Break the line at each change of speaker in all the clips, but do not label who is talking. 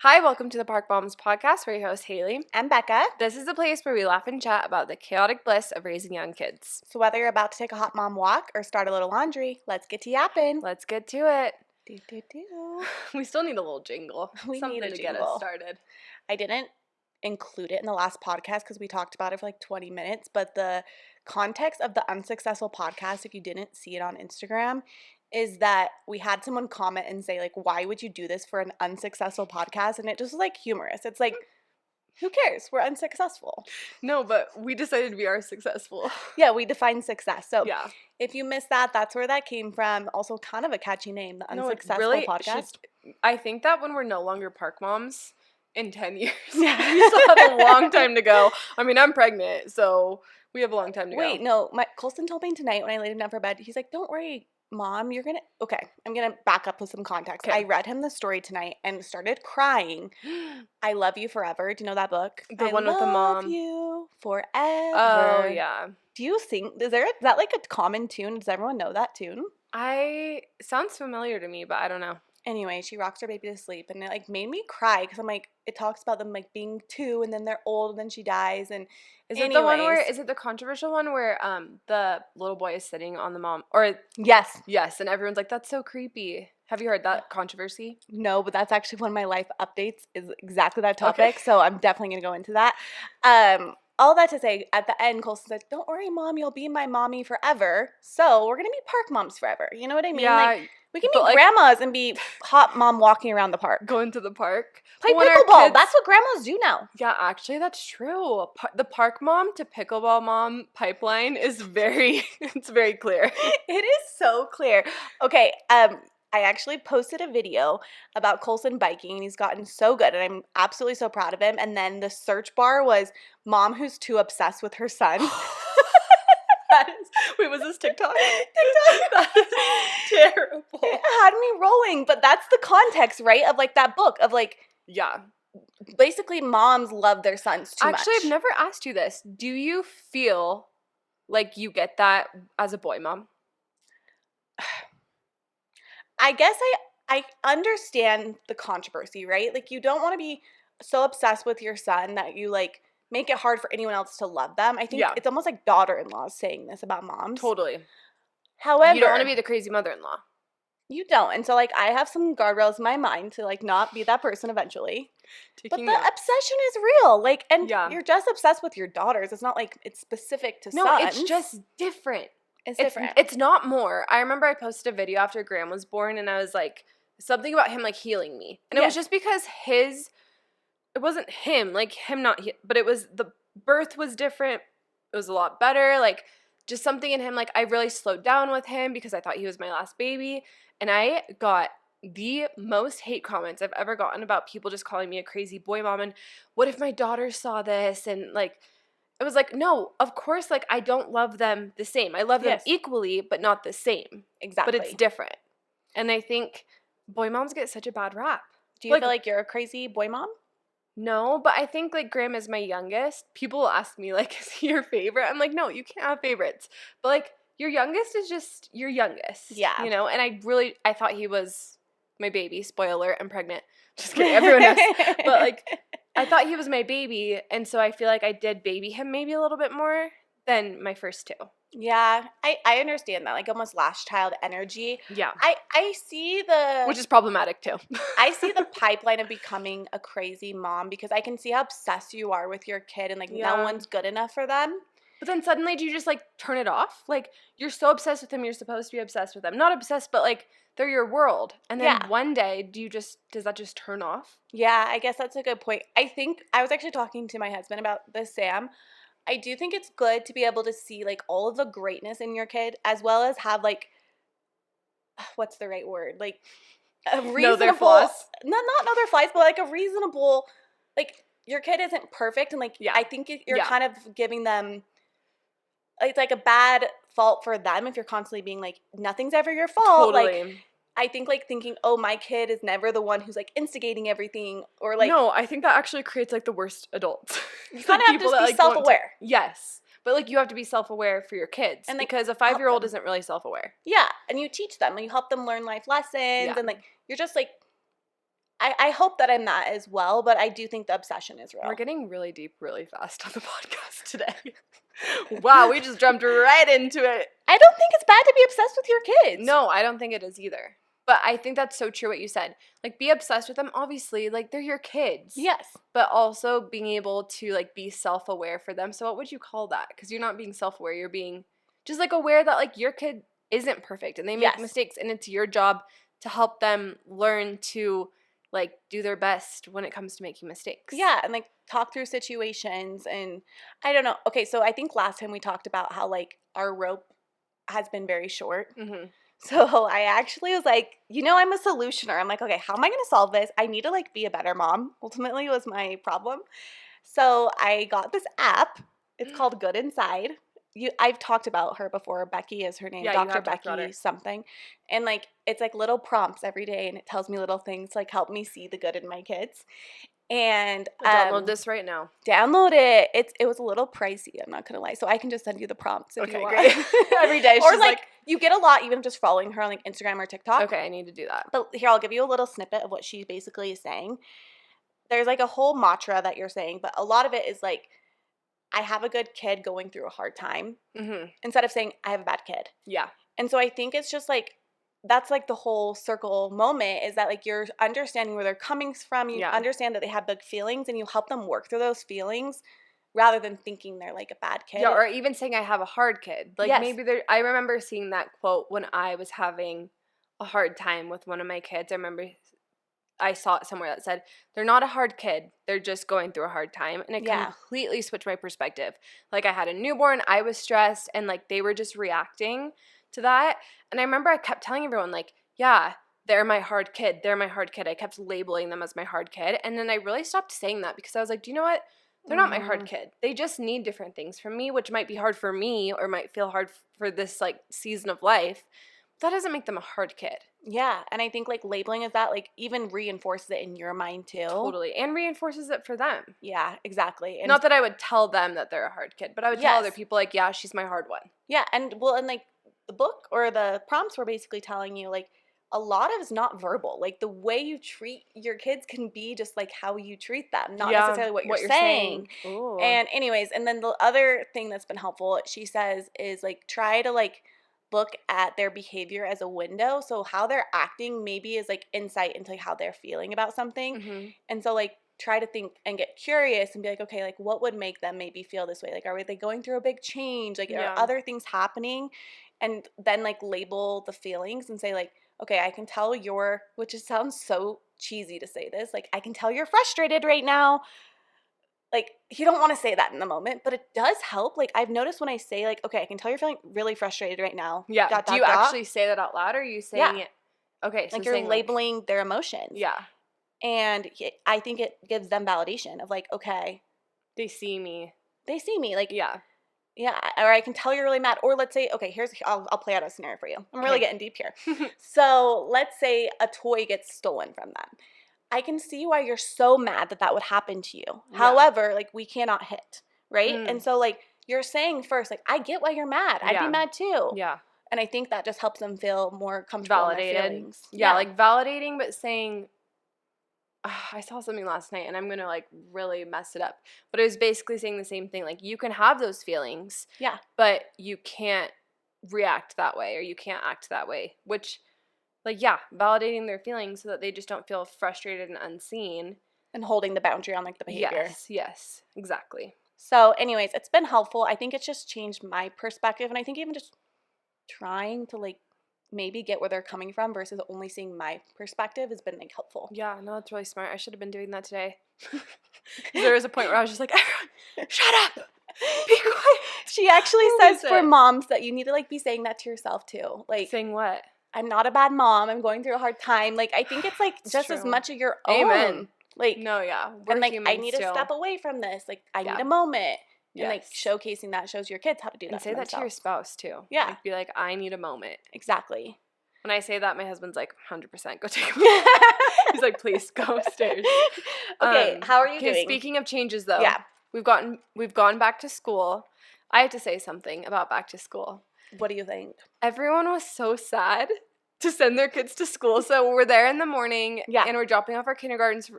Hi, welcome to the Park Moms podcast. We're your host, Haley.
I'm Becca.
This is the place where we laugh and chat about the chaotic bliss of raising young kids.
So whether you're about to take a hot mom walk or start a little laundry, let's get to yapping.
Let's get to it.
Do.
We still need a little jingle.
We
Something
need a
to
jingle.
get us started.
I didn't include it in the last podcast because we talked about it for like 20 minutes, but the context of the Unsuccessful podcast, if you didn't see it on Instagram, is that we had someone comment and say, like, why would you do this for an unsuccessful podcast? And it just was, like, humorous. It's like, who cares? We're unsuccessful.
No, but we decided we are successful.
Yeah, we define success. So
Yeah.
if you missed that, that's where that came from. Also kind of a catchy name, the Unsuccessful podcast.
I think that when we're no longer Park Moms in 10 years, we still have a long time to go. I mean, I'm pregnant, so we have a long time to go.
Wait, no, Colson told me tonight when I laid him down for bed, he's like, don't worry, Mom, I'm going to back up with some context.
Okay.
I read him the story tonight and started crying. I Love You Forever. Do you know that book?
The one with the mom.
I love you forever.
Oh, yeah.
Do you think, is that like a common tune? Does everyone know that tune?
Sounds familiar to me, but I don't know.
Anyway, she rocks her baby to sleep, and it, like, made me cry, because I'm like, it talks about them, like, being 2, and then they're old, and then she dies, and
is it the controversial one where the little boy is sitting on the mom, or yes, and everyone's like, that's so creepy. Have you heard that controversy?
No, but that's actually one of my life updates is exactly that topic, so I'm definitely going to go into that. All that to say, at the end, Colson said, don't worry, Mom, you'll be my mommy forever, so we're going to be Park Moms forever. You know what I mean?
Yeah.
Like, we can be grandmas and be hot mom walking around the park.
Going to the park.
Play pickleball. That's what grandmas do now.
Yeah, actually, that's true. The Park Mom to pickleball mom pipeline is it's very clear.
It is so clear. Okay, I actually posted a video about Colson biking, and he's gotten so good, and I'm absolutely so proud of him. And then the search bar was mom who's too obsessed with her son.
Wait, was this TikTok? That is terrible.
It had me rolling, but that's the context, right? Of like that book of like,
yeah,
basically moms love their sons too much.
Actually, I've never asked you this. Do you feel like you get that as a boy mom?
I guess I understand the controversy, right? Like, you don't want to be so obsessed with your son that you like make it hard for anyone else to love them. I think it's almost like daughter-in-laws saying this about moms.
Totally.
However,
you don't want to be the crazy mother-in-law.
You don't. And so, like, I have some guardrails in my mind to, like, not be that person eventually. But the obsession is real. Like, and you're just obsessed with your daughters. It's not like it's specific to sons.
No, it's just different. It's different. It's not more. I remember I posted a video after Graham was born, and I was like, something about him, like, healing me. And it was just because it wasn't him, like, him not, but it was, the birth was different. It was a lot better. Like, just something in him, like, I really slowed down with him because I thought he was my last baby. And I got the most hate comments I've ever gotten about people just calling me a crazy boy mom. And what if my daughter saw this? And, like, it was like, no, of course, like, I don't love them the same. I love them equally, but not the same.
Exactly.
But it's different. And I think boy moms get such a bad rap.
Do you feel like you're a crazy boy mom?
No, but I think, like, Graham is my youngest. People will ask me, like, is he your favorite? I'm like, no, you can't have favorites. But, like, your youngest is just your youngest. Yeah. You know? And I thought he was my baby. Spoiler, I'm pregnant. Just kidding. Everyone knows. But, like, I thought he was my baby. And so I feel like I did baby him maybe a little bit more than my first two.
Yeah, I understand that, like, almost last child energy.
Yeah.
I see the...
Which is problematic, too.
I see the pipeline of becoming a crazy mom because I can see how obsessed you are with your kid and, like, no one's good enough for them.
But then suddenly do you just, like, turn it off? Like, you're so obsessed with them, you're supposed to be obsessed with them. Not obsessed, but, like, they're your world. And then one day, does that just turn off?
Yeah, I guess that's a good point. I think, I was actually talking to my husband about this, Sam. I do think it's good to be able to see, like, all of the greatness in your kid, as well as have, like, what's the right word? Like, a reasonable...
Know their flaws?
Not know their flaws, but, like, a reasonable, like, your kid isn't perfect, and, like, I think you're kind of giving them, it's, like, a bad fault for them if you're constantly being, like, nothing's ever your fault.
Totally.
Like, I think, like, thinking, oh, my kid is never the one who's, like, instigating everything, or, like...
No, I think that actually creates, like, the worst adults.
You kind of have to be self-aware.
Yes. But, like, you have to be self-aware for your kids. And, like, because a 5-year-old isn't really self-aware.
Yeah. And you teach them. And you help them learn life lessons. Yeah. And, like, you're just, like, I hope that I'm not as well, but I do think the obsession is real.
We're getting really deep really fast on the podcast today. Wow, we just jumped right into it.
I don't think it's bad to be obsessed with your kids.
No, I don't think it is either. But I think that's so true what you said. Like, be obsessed with them. Obviously, like, they're your kids.
Yes.
But also being able to, like, be self-aware for them. So what would you call that? Because you're not being self-aware. You're being just, like, aware that, like, your kid isn't perfect. And they make mistakes. And it's your job to help them learn to, like, do their best when it comes to making mistakes.
Yeah, and, like, talk through situations. And I don't know. Okay, so I think last time we talked about how, like, our rope has been very short.
Mm-hmm.
So I actually was like, I'm a solutioner. I'm like, okay, how am I going to solve this? I need to, like, be a better mom, ultimately was my problem. So I got this app. It's called Good Inside. I've talked about her before. Becky is her name.
Yeah,
Dr. Becky something. And, like, it's, like, little prompts every day, and it tells me little things to, like, help me see the good in my kids. And
download this right now.
Download it. It was a little pricey, I'm not gonna lie. So I can just send you the prompts if you want.
Great. Every day.
Or, like, you get a lot even just following her on, like, Instagram or TikTok.
Okay, I need to do that.
But here, I'll give you a little snippet of what she basically is saying. There's, like, a whole mantra that you're saying, but a lot of it is, like, I have a good kid going through a hard time.
Mm-hmm.
Instead of saying, I have a bad kid.
Yeah.
And so I think it's just, like, that's, like, the whole circle moment is that, like, you're understanding where they're coming from. You understand that they have big feelings, and you help them work through those feelings rather than thinking they're, like, a bad kid.
Yeah, or even saying I have a hard kid. Like, maybe I remember seeing that quote when I was having a hard time with one of my kids. I remember I saw it somewhere that said, they're not a hard kid. They're just going through a hard time. And it completely switched my perspective. Like, I had a newborn. I was stressed. And, like, they were just reacting to that. And I remember I kept telling everyone, like, yeah, they're my hard kid. They're my hard kid. I kept labeling them as my hard kid. And then I really stopped saying that because I was like, do you know what? They're not my hard kid. They just need different things from me, which might be hard for me or might feel hard for this, like, season of life. That doesn't make them a hard kid.
Yeah, and I think, like, labeling is that, like, even reinforces it in your mind, too.
Totally, and reinforces it for them.
Yeah, exactly. And
not that I would tell them that they're a hard kid, but I would tell other people, like, yeah, she's my hard one.
Yeah, and, like, the book or the prompts were basically telling you, like, a lot of it's not verbal. Like, the way you treat your kids can be just, like, how you treat them, not necessarily what you're saying. And anyways, and then the other thing that's been helpful, she says, is, like, try to, like, look at their behavior as a window. So how they're acting maybe is, like, insight into, like, how they're feeling about something. Mm-hmm. And so, like, try to think and get curious and be like, okay, like, what would make them maybe feel this way? Like, are they going through a big change? Like, are other things happening? And then, like, label the feelings and say, like, okay, I can tell which it sounds so cheesy to say this, like, I can tell you're frustrated right now. Like, you don't want to say that in the moment, but it does help. Like, I've noticed when I say, like, okay, I can tell you're feeling really frustrated right now.
Yeah. Do you actually say that out loud, or are you saying it? Okay. So
like, you're labeling their emotions.
Yeah.
And I think it gives them validation of, like, okay.
They see me.
Like,
yeah.
Yeah. Or I can tell you're really mad. Or let's say, okay, I'll play out a scenario for you. I'm really getting deep here. So let's say a toy gets stolen from them. I can see why you're so mad that would happen to you. Yeah. However, like, we cannot hit, right? And so, like, you're saying first, like, I get why you're mad. I'd be mad too.
Yeah.
And I think that just helps them feel more comfortable
validated.
In their feelings.
Yeah, like, validating, but saying, I saw something last night, and I'm going to, like, really mess it up. But it was basically saying the same thing. Like, you can have those feelings.
Yeah.
But you can't react that way, or you can't act that way, which... Like, yeah, validating their feelings so that they just don't feel frustrated and unseen.
And holding the boundary on, like, the behavior.
Yes, exactly.
So, anyways, it's been helpful. I think it's just changed my perspective. And I think even just trying to, like, maybe get where they're coming from versus only seeing my perspective has been, like, helpful.
Yeah, no, that's really smart. I should have been doing that today. There was a point where I was just like, everyone, shut up. Be quiet.
She actually says for moms that you need to, like, be saying that to yourself, too. Like,
saying what?
I'm not a bad mom. I'm going through a hard time. Like, I think it's, like, just true. As much of your own.
Amen.
Like,
no, yeah.
And, like, I need to step away from this. Like, I need a moment. Yes. And, like, showcasing that shows your kids how to do that.
And say that to your spouse, too.
Yeah.
Like, be like, I need a moment.
Exactly.
When I say that, my husband's like, 100% go take a moment. He's like, please go upstairs.
Okay, how are you doing?
Speaking of changes, though.
Yeah.
We've gone back to school. I have to say something about back to school.
What do you think?
Everyone was so sad. to send their kids to school. So we're there in the morning, and we're dropping off our kindergartners.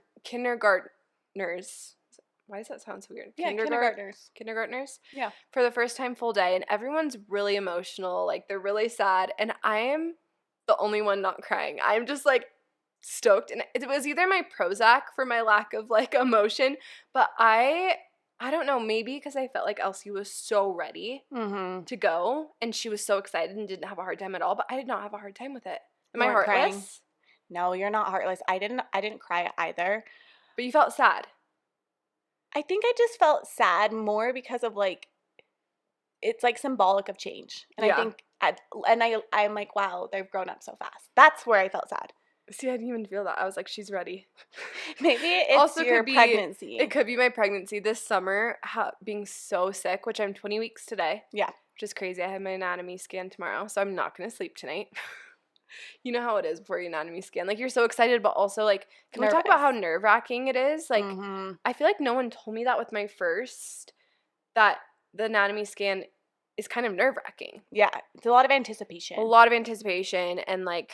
Why does that sound so weird?
Yeah,
Kindergartners.
Yeah.
For the first time full day, and everyone's really emotional. Like, they're really sad, and I am the only one not crying. I'm just, like, stoked. And it was either my Prozac for my lack of, like, emotion, but I don't know, maybe because I felt like Elsie was so ready to go, and she was so excited and didn't have a hard time at all, but I did not have a hard time with it. Am I heartless? Crying.
No, you're not heartless. I didn't cry either.
But you felt sad.
I think I just felt sad more because of, like, it's, like, symbolic of change. And I think, I'm like, wow, they've grown up so fast. That's where I felt sad.
See, I didn't even feel that. I was like, she's ready.
Maybe it's also your pregnancy.
It could be my pregnancy. This summer, being so sick, which I'm 20 weeks today.
Yeah.
Which is crazy. I have my anatomy scan tomorrow, so I'm not going to sleep tonight. You know how it is before your anatomy scan. Like, you're so excited, but also, like, can we talk about how nerve-wracking it is? Like, I feel like no one told me that with my first, that the anatomy scan is kind of nerve-wracking.
Yeah. It's a lot of anticipation.
And, like,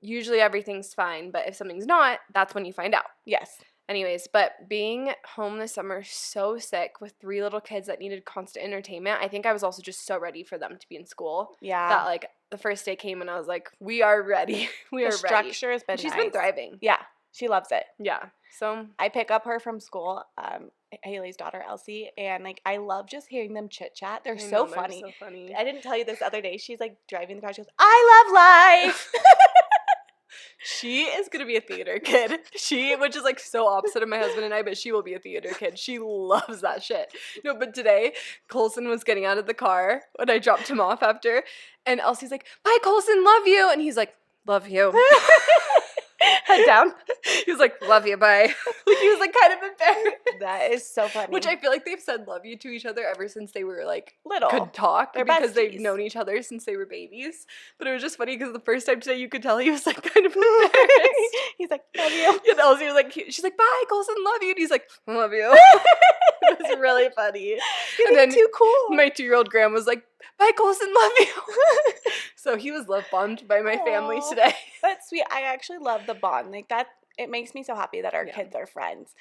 usually everything's fine, but if something's not, that's when you find out.
Yes.
Anyways, but being home this summer so sick with 3 little kids that needed constant entertainment, I think I was also just so ready for them to be in school.
Yeah.
That, like, the first day came and I was like, we are ready. The
structure has been
She's been thriving.
Yeah. She loves it.
Yeah. So
I pick up her from school, Haley's daughter, Elsie, and, like, I love just hearing them chit-chat. They're so funny.
They're so funny.
I didn't tell you this the other day. She's, like, driving the car. She goes, I love life.
She is going to be a theater kid. Which is, like, so opposite of my husband and I, but she will be a theater kid. She loves that shit. No, but today, Colson was getting out of the car when I dropped him off after, and Elsie's like, bye, Colson, love you. And he's like, love you. Head down. He was like, love you, bye. Like, he was, like, kind of embarrassed.
That is so funny.
Which I feel like they've said love you to each other ever since they were, like,
little.
Could talk.
They're
because
besties.
They've known each other since they were babies. But it was just funny because the first time today you could tell he was, like, kind of embarrassed.
He's like, love you.
And Elsie was like, she's like, bye, Colson, love you. And he's like, love you. It was really funny.
And then too cool.
My 2-year-old Graham was like, bye, Colson, love you. So he was love bombed by my family today.
That's sweet. I actually love the bond. Like, that, it makes me so happy that our kids are friends.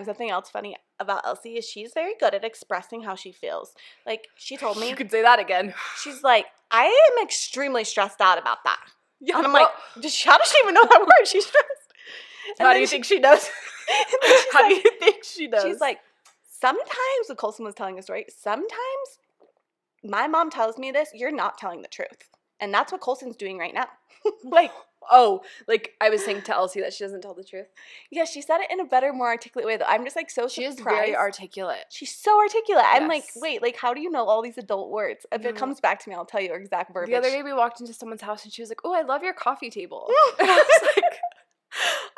Something else funny about Elsie is she's very good at expressing how she feels. Like, she told me.
You could say that again.
She's like, I am extremely stressed out about that.
Yeah,
and I'm like, how does she even know that word? She's stressed.
How do you think she knows? How do you think she knows?
She's like, sometimes, Colson was telling a story, sometimes my mom tells me this, you're not telling the truth. And that's what Colson's doing right now. Like,
oh, like I was saying to Elsie that she doesn't tell the truth.
Yeah, she said it in a better, more articulate way, though. I'm just, like, so
she
surprised.
She is very articulate.
She's so articulate. Yes. I'm like, wait, like, how do you know all these adult words? If it comes back to me, I'll tell you exact verbiage.
The other day we walked into someone's house and she was like, oh, I love your coffee table. And I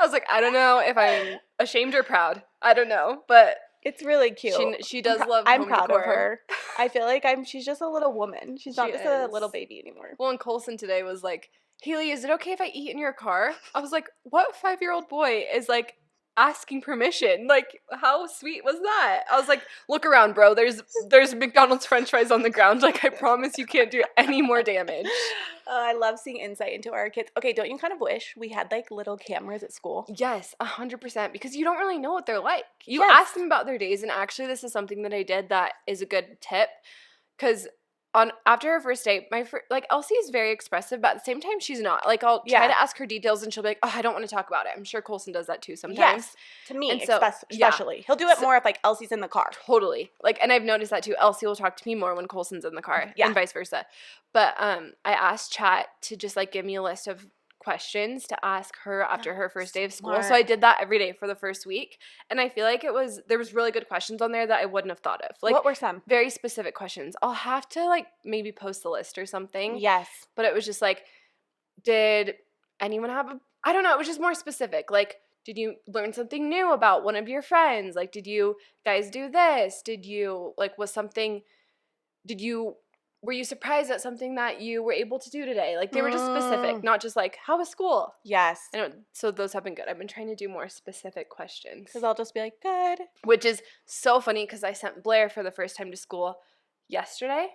was like, I don't know if I'm ashamed or proud. I don't know, but
it's really cute.
She does love
I'm
home
proud
decor.
of her. I feel like she's just a little woman. She's not just a little baby anymore.
Well, and Colson today was like, Haley, is it okay if I eat in your car? I was like, what 5-year-old boy is, like, asking permission? Like, how sweet was that? I was like, look around, bro. There's McDonald's french fries on the ground. Like, I promise you can't do any more damage.
I love seeing insight into our kids. Okay, don't you kind of wish we had, like, little cameras at school?
Yes, 100%, because you don't really know what they're like. You ask them about their days, and actually this is something that I did that is a good tip, because after her first date, Elsie is very expressive, but at the same time, she's not. Like, I'll try to ask her details, and she'll be like, oh, I don't want to talk about it. I'm sure Colson does that too sometimes. Yes,
to me, especially. Yeah. He'll do it more if, like, Elsie's in the car.
Totally. Like, and I've noticed that too. Elsie will talk to me more when Colson's in the car, and vice versa. But I asked Chat to just, like, give me a list of questions to ask her after her first day of school. So I did that every day for the first week. And I feel like there was really good questions on there that I wouldn't have thought of. Like,
what were some?
Very specific questions. I'll have to, like, maybe post the list or something.
Yes.
But it was just like, did anyone have I don't know, it was just more specific. Like, did you learn something new about one of your friends? Like, did you guys do this? Did you, like, were you surprised at something that you were able to do today? Like, they were just specific, not just like, how was school?
Yes.
So those have been good. I've been trying to do more specific questions.
Because I'll just be like, good.
Which is so funny because I sent Blair for the first time to school Yesterday?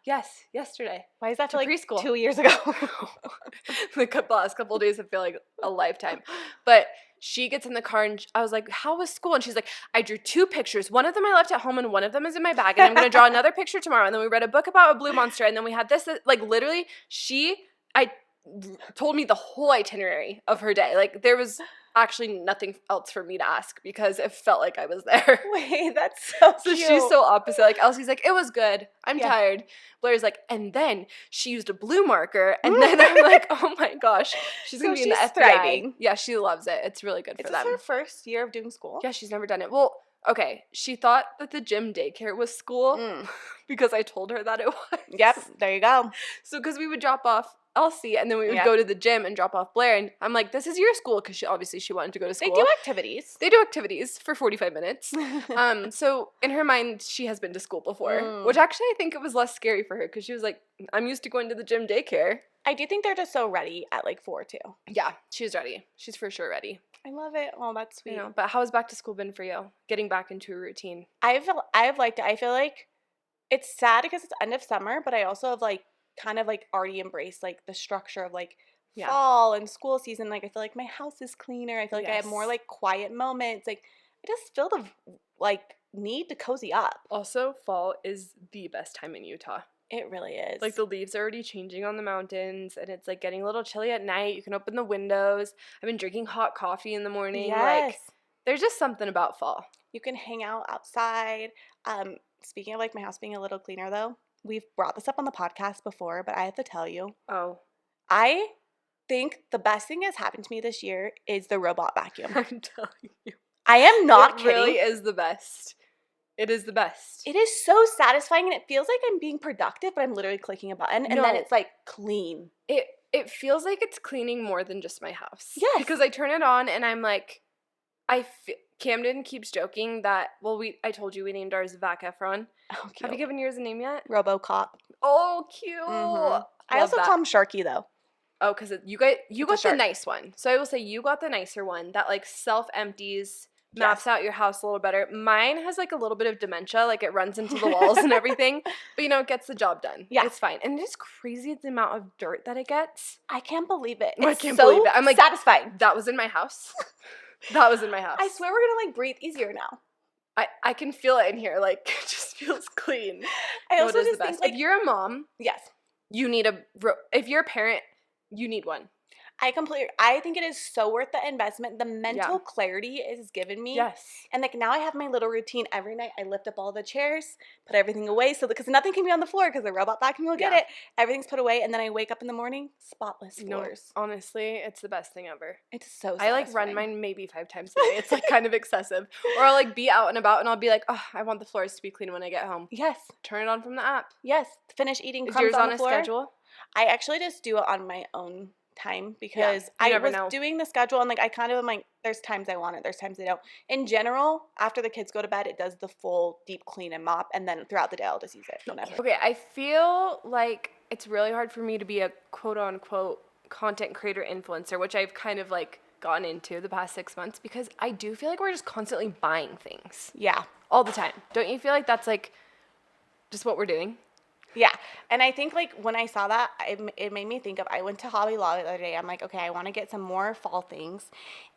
Yes, yesterday.
Why is that
to
like
preschool
2 years ago?
The last couple of days I feel like a lifetime. But she gets in the car and I was like, how was school? And she's like, I drew 2 pictures. One of them I left at home and one of them is in my bag. And I'm going to draw another picture tomorrow. And then we read a book about a blue monster. And then we had this, like literally I told me the whole itinerary of her day. Like there was actually nothing else for me to ask because it felt like I was there.
Wait, that's so cute.
So she's so opposite. Like Elsie's like, it was good. I'm tired. Blair's like, and then she used a blue marker. And then I'm like, oh my gosh. She's going to be in the FBI. Thriving. Yeah, she loves it. It's really good for them.
Is this her first year of doing school?
Yeah, she's never done it. Well, okay. She thought that the gym daycare was school because I told her that it was.
Yep, there you go.
So because we would drop off Elsie and then we would go to the gym and drop off Blair, and I'm like, this is your school, because she wanted to go to school.
They do
activities for 45 minutes. So in her mind she has been to school before, which actually I think it was less scary for her because she was like, I'm used to going to the gym daycare.
I do think they're just so ready at like 4 too.
Yeah, she's ready. She's for sure ready.
I love it. Oh, that's sweet.
But how has back to school been for you? Getting back into a routine.
I've liked it. I feel like it's sad because it's end of summer, but I also have like kind of like already embraced like the structure of like fall and school season. Like I feel like my house is cleaner. I feel like I have more like quiet moments. Like I just feel the like need to cozy up.
Also, fall is the best time in Utah.
It really is.
Like the leaves are already changing on the mountains and it's like getting a little chilly at night. You can open the windows. I've been drinking hot coffee in the morning.
Yes.
Like there's just something about fall.
You can hang out outside. Speaking of like my house being a little cleaner though, we've brought this up on the podcast before, but I have to tell you.
Oh.
I think the best thing that's happened to me this year is the robot vacuum.
I'm telling you.
I am not kidding.
It really is the best. It is the best.
It is so satisfying and it feels like I'm being productive, but I'm literally clicking a button and then it's like clean.
It feels like it's cleaning more than just my house.
Yes.
Because I turn it on and I'm like, Camden keeps joking that, I told you we named ours Zac Efron.
Oh, cute.
Have you given yours a name yet?
RoboCop.
Oh, cute.
I also call him Sharky though.
Oh, because you got the nice one. So I will say you got the nicer one that like self-empties, maps out your house a little better. Mine has like a little bit of dementia, like it runs into the walls and everything, but it gets the job done. Yeah. It's fine. And it's crazy the amount of dirt that it gets.
I can't believe it.
I can't believe it. I'm like,
satisfying.
That was in my house. That was in my house.
I swear we're going to like breathe easier now.
I can feel it in here. Like, it just feels clean.
I also just think, like,
if you're a mom,
yes,
you need if you're a parent, you need one.
I think it is so worth the investment. The mental clarity it has given me.
Yes.
And like now I have my little routine every night. I lift up all the chairs, put everything away because nothing can be on the floor because the robot vacuum will get it. Everything's put away and then I wake up in the morning, spotless floors.
No, honestly, it's the best thing ever.
It's so satisfying.
I like run mine maybe 5 times a day. It's like kind of excessive. Or I'll like be out and about and I'll be like, oh, I want the floors to be clean when I get home.
Yes.
Turn it on from the app.
Yes. Finish eating crumbs
yours
on the floor.
A schedule?
I actually just do it on my own time because I was doing the schedule and like I kind of am like there's times I want it, there's times I don't. In general, after the kids go to bed, it does the full deep clean and mop, and then throughout the day I'll just use it whenever.
Okay, I feel like it's really hard for me to be a quote unquote content creator influencer, which I've kind of like gotten into the past 6 months because I do feel like we're just constantly buying things.
Yeah.
All the time. Don't you feel like that's like just what we're doing?
Yeah. And I think, like, when I saw that, it made me think of, I went to Hobby Lobby the other day. I'm like, okay, I want to get some more fall things.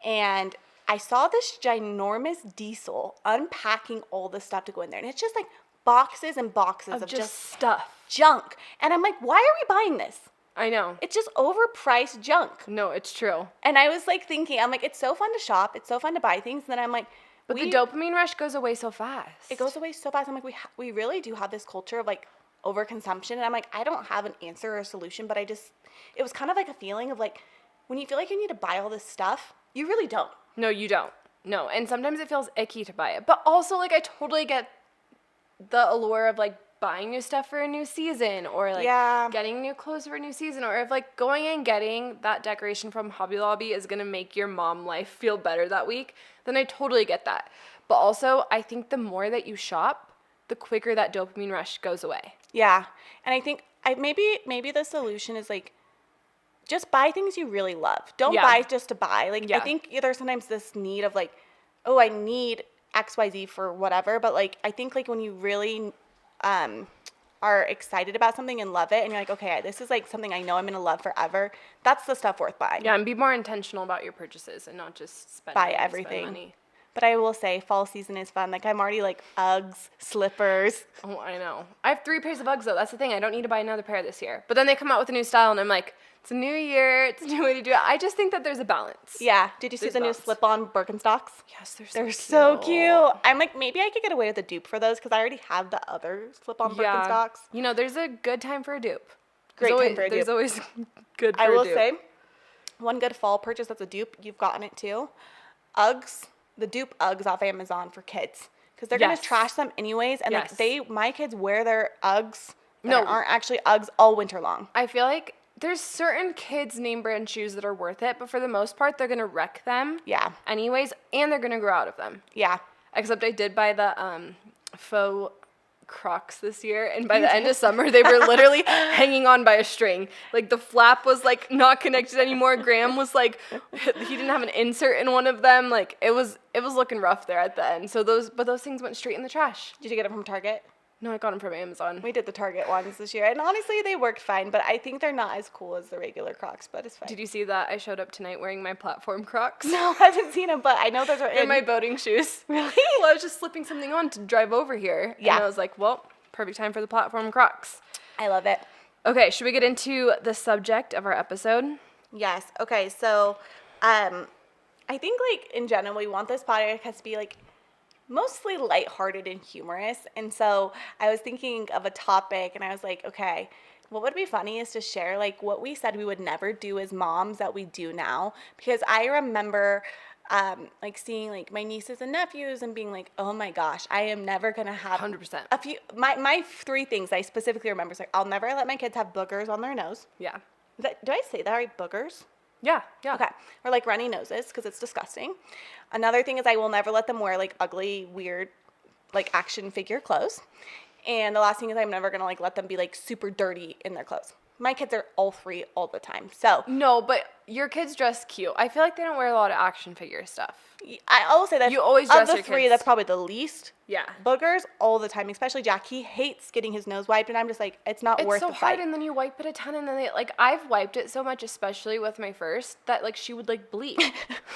And I saw this ginormous diesel unpacking all the stuff to go in there. And it's just, like, boxes and boxes of just
stuff.
Junk. And I'm like, why are we buying this?
I know.
It's just overpriced junk.
No, it's true.
And I was, like, thinking, I'm like, it's so fun to shop. It's so fun to buy things. And then I'm like,
but the dopamine rush goes away so fast.
It goes away so fast. I'm like, we really do have this culture of, like, overconsumption, and I'm like, I don't have an answer or a solution, but it was kind of like a feeling of like, when you feel like you need to buy all this stuff, you really don't.
No, you don't. No, and sometimes it feels icky to buy it, but also like I totally get the allure of like buying new stuff for a new season, or like getting new clothes for a new season, or if like going and getting that decoration from Hobby Lobby is gonna make your mom life feel better that week, then I totally get that. But also, I think the more that you shop, the quicker that dopamine rush goes away. Yeah.
And I think maybe the solution is like, just buy things you really love. Don't buy just to buy. Like, I think there's sometimes this need of like, oh, I need XYZ for whatever. But like, I think like when you really are excited about something and love it, and you're like, okay, this is like something I know I'm going to love forever, that's the stuff worth buying.
Yeah, and be more intentional about your purchases and not just spend
everything.
Spend money.
But I will say fall season is fun. Like, I'm already like Uggs, slippers.
Oh, I know. I have 3 pairs of Uggs, though. That's the thing. I don't need to buy another pair this year. But then they come out with a new style, and I'm like, it's a new year. It's a new way to do it. I just think that there's a balance.
Yeah. Did you see the new slip-on Birkenstocks?
Yes,
they're so cute. I'm like, maybe I could get away with a dupe for those because I already have the other slip-on Birkenstocks.
You know, there's a good time for a dupe.
Great time for a dupe.
There's always good for a dupe.
I will say, one good fall purchase that's a dupe, you've gotten it too. Uggs, the dupe Uggs off Amazon for kids. Because they're going to trash them anyways. And like my kids wear their Uggs that aren't actually Uggs all winter long.
I feel like there's certain kids' name brand shoes that are worth it, but for the most part, they're going to wreck them.
Yeah.
Anyways, and they're going to grow out of them.
Yeah.
Except I did buy the faux Crocs this year, and by the end of summer, they were literally hanging on by a string. Like, the flap was, like, not connected anymore. Graham was, like, he didn't have an insert in one of them. Like, it was looking rough there at the end. So those things went straight in the trash.
Did you get it from Target?
No, I got them from Amazon.
We did the Target ones this year, and honestly, they worked fine, but I think they're not as cool as the regular Crocs, but it's fine.
Did you see that I showed up tonight wearing my platform Crocs?
No, I haven't seen them, but I know those are
in my boating shoes.
Really?
Well, I was just slipping something on to drive over here. Yeah. And I was like, well, perfect time for the platform Crocs.
I love it.
Okay, should we get into the subject of our episode?
Yes. Okay, so I think, like, in general, we want this podcast to be, like, mostly lighthearted and humorous. And so I was thinking of a topic, and I was like, okay, what would be funny is to share, like, what we said we would never do as moms that we do now. Because I remember, like, seeing, like, my nieces and nephews and being like, oh my gosh, I am never going to have
100%.
a few, my 3 things I specifically remember is, like, I'll never let my kids have boogers on their nose.
Yeah.
Do I say that right? Boogers?
Yeah.
Okay. Or, like, runny noses, because it's disgusting. Another thing is I will never let them wear, like, ugly, weird, like, action figure clothes. And the last thing is I'm never going to, like, let them be, like, super dirty in their clothes. My kids are all 3 all the time. So
no, but your kids dress cute. I feel like they don't wear a lot of action figure stuff.
I will say that
you always dress
of the
your
3,
kids.
that's probably the least.
Yeah.
Boogers all the time, especially Jack. He hates getting his nose wiped, and I'm just like, it's not worth the fight.
It's so hard, and then you wipe it a ton, and then they, like, I've wiped it so much, especially with my first, that, like, she would, like, bleed.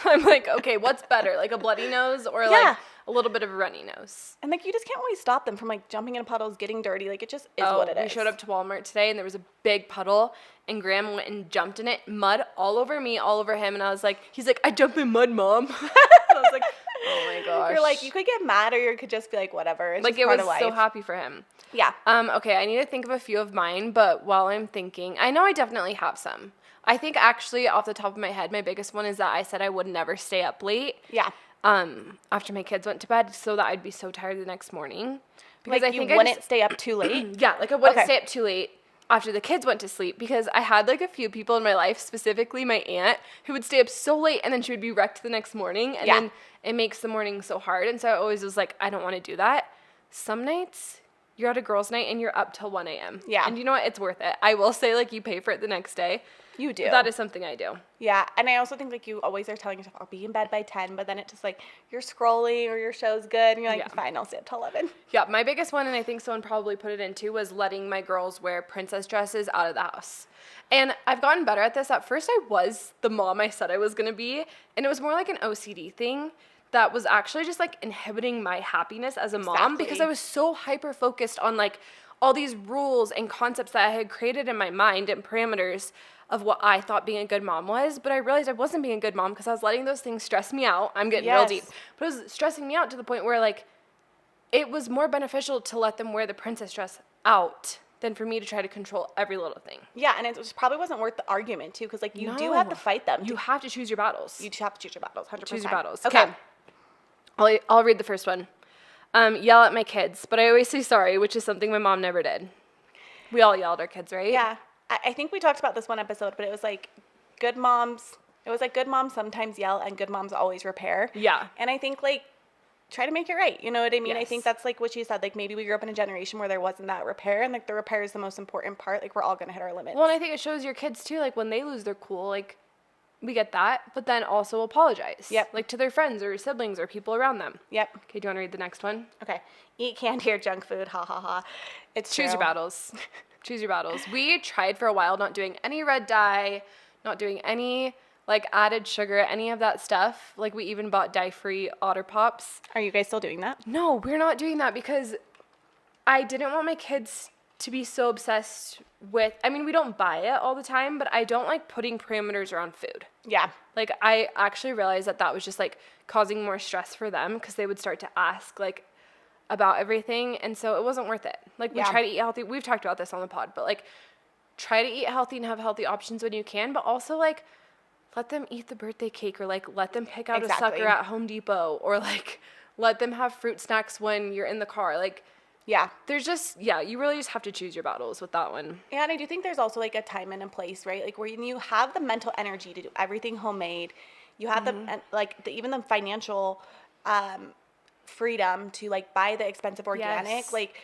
I'm like, okay, what's better, like a bloody nose or like a little bit of a runny nose?
And, like, you just can't always stop them from, like, jumping in puddles, getting dirty. Like, it just is what it is.
We showed up to Walmart today, and there was a big puddle, and Graham went and jumped in it, mud all over me, all over him, and I was like, he's like, I jumped in mud, Mom. I was like, oh my gosh.
You're like, you could get mad, or you could just be like, whatever. It's
like,
just
it
part
was
of life.
so happy for him.
Yeah.
Okay, I need to think of a few of mine, but while I'm thinking, I know I definitely have some. I think actually off the top of my head, my biggest one is that I said I would never stay up late.
Yeah.
After my kids went to bed, so that I'd be so tired the next morning.
Because like, I think you wouldn't stay up too late?
Yeah, like I wouldn't stay up too late after the kids went to sleep, because I had like a few people in my life, specifically my aunt, who would stay up so late and then she would be wrecked the next morning, and then it makes the morning so hard. And so I always was like, I don't want to do that. Some nights you're at a girls' night and you're up till 1 a.m.
Yeah.
And you know what? It's worth it. I will say, like, you pay for it the next day.
You do.
But that is something I do.
Yeah. And I also think, like, you always are telling yourself, I'll be in bed by 10, but then it's just like you're scrolling or your show's good and you're like, fine, I'll stay up till 11.
Yeah. My biggest one, and I think someone probably put it into, was letting my girls wear princess dresses out of the house. And I've gotten better at this. At first, I was the mom I said I was going to be, and it was more like an OCD thing that was actually just, like, inhibiting my happiness as a mom, because I was so hyper-focused on, like, all these rules and concepts that I had created in my mind and parameters of what I thought being a good mom was. But I realized I wasn't being a good mom because I was letting those things stress me out. I'm getting real deep. But it was stressing me out to the point where, like, it was more beneficial to let them wear the princess dress out than for me to try to control every little thing.
Yeah, and it probably wasn't worth the argument, too, because, like, you do have to fight them.
You have to choose your battles.
You have to choose your battles, 100%.
Choose your battles. Okay. I'll read the first one. Yell at my kids, but I always say sorry, which is something my mom never did. We all yell at our kids, right?
Yeah. I think we talked about this one episode, but it was like good moms sometimes yell and good moms always repair.
Yeah.
And I think, like, try to make it right. You know what I mean? Yes. I think that's, like, what you said. Like, maybe we grew up in a generation where there wasn't that repair, and, like, the repair is the most important part. Like, we're all going to hit our limits.
Well, and I think it shows your kids, too, like, when they lose their cool, like, we get that, but then also apologize.
Yep.
Like to their friends or siblings or people around them.
Yep.
Okay, do you want to read the next one?
Okay. Eat candy or junk food. Ha ha ha. It's
Choose
true.
your battles. Choose your battles. We tried for a while not doing any red dye, not doing any like added sugar, any of that stuff. Like we even bought dye-free Otter Pops.
Are you guys still doing that?
No, we're not doing that because I didn't want my kids to be so obsessed with, I mean, we don't buy it all the time, but I don't like putting parameters around food.
Yeah.
Like, I actually realized that was just, like, causing more stress for them because they would start to ask, like, about everything, and so it wasn't worth it. Like, we try to eat healthy. We've talked about this on the pod, but, like, try to eat healthy and have healthy options when you can, but also, like, let them eat the birthday cake or, like, let them pick out a sucker at Home Depot or, like, let them have fruit snacks when you're in the car. Like,
yeah.
There's just, you really just have to choose your battles with that one.
Yeah, and I do think there's also, like, a time and a place, right? Like, where you have the mental energy to do everything homemade. You have even the financial freedom to, like, buy the expensive organic.
Yes.
Like,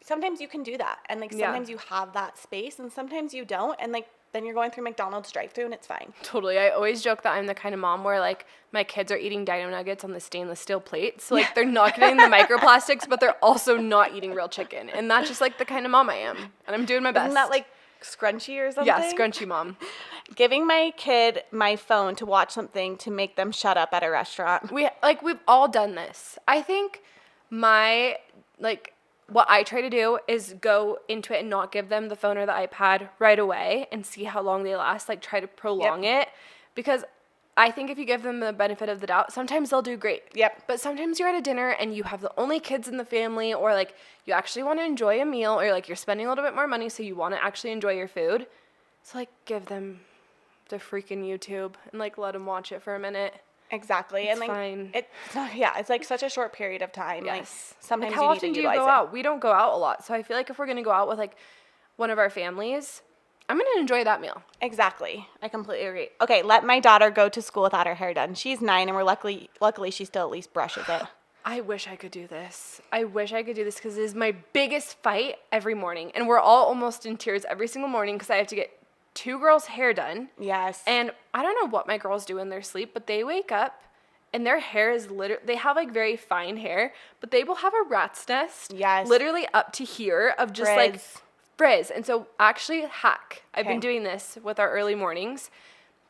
sometimes you can do that. And, like, sometimes you have that space and sometimes you don't. And, like, then you're going through McDonald's drive-thru and it's fine.
Totally. I always joke that I'm the kind of mom where, like, my kids are eating Dino Nuggets on the stainless steel plate. So, like, they're not getting the microplastics, but they're also not eating real chicken. And that's just, like, the kind of mom I am. And I'm doing my best.
Isn't that, like, scrunchy or something?
Yeah, scrunchy mom.
Giving my kid my phone to watch something to make them shut up at a restaurant.
We've all done this. I think what I try to do is go into it and not give them the phone or the iPad right away and see how long they last, like try to prolong it, because I think if you give them the benefit of the doubt, sometimes they'll do great.
Yep.
But sometimes you're at a dinner and you have the only kids in the family, or like you actually want to enjoy a meal, or like you're spending a little bit more money so you want to actually enjoy your food. So like give them the freaking YouTube and like let them watch it for a minute.
Exactly.
It's
and like
fine.
It's like such a short period of time.
Yes.
Like sometimes
like, how
you
often
need to
do you
utilize
go
it.
out? We don't go out a lot. So I feel like if we're going to go out with like one of our families, I'm going to enjoy that meal.
Exactly. I completely agree. Okay, let my daughter go to school without her hair done. She's 9 and we're luckily she still at least brushes it.
I wish I could do this. Because it is my biggest fight every morning. And we're all almost in tears every single morning because I have to get 2 girls' hair done.
Yes.
And I don't know what my girls do in their sleep, but they wake up and their hair is they have like very fine hair, but they will have a rat's nest.
Yes.
Literally up to here of just like frizz. And so actually I've been doing this with our early mornings.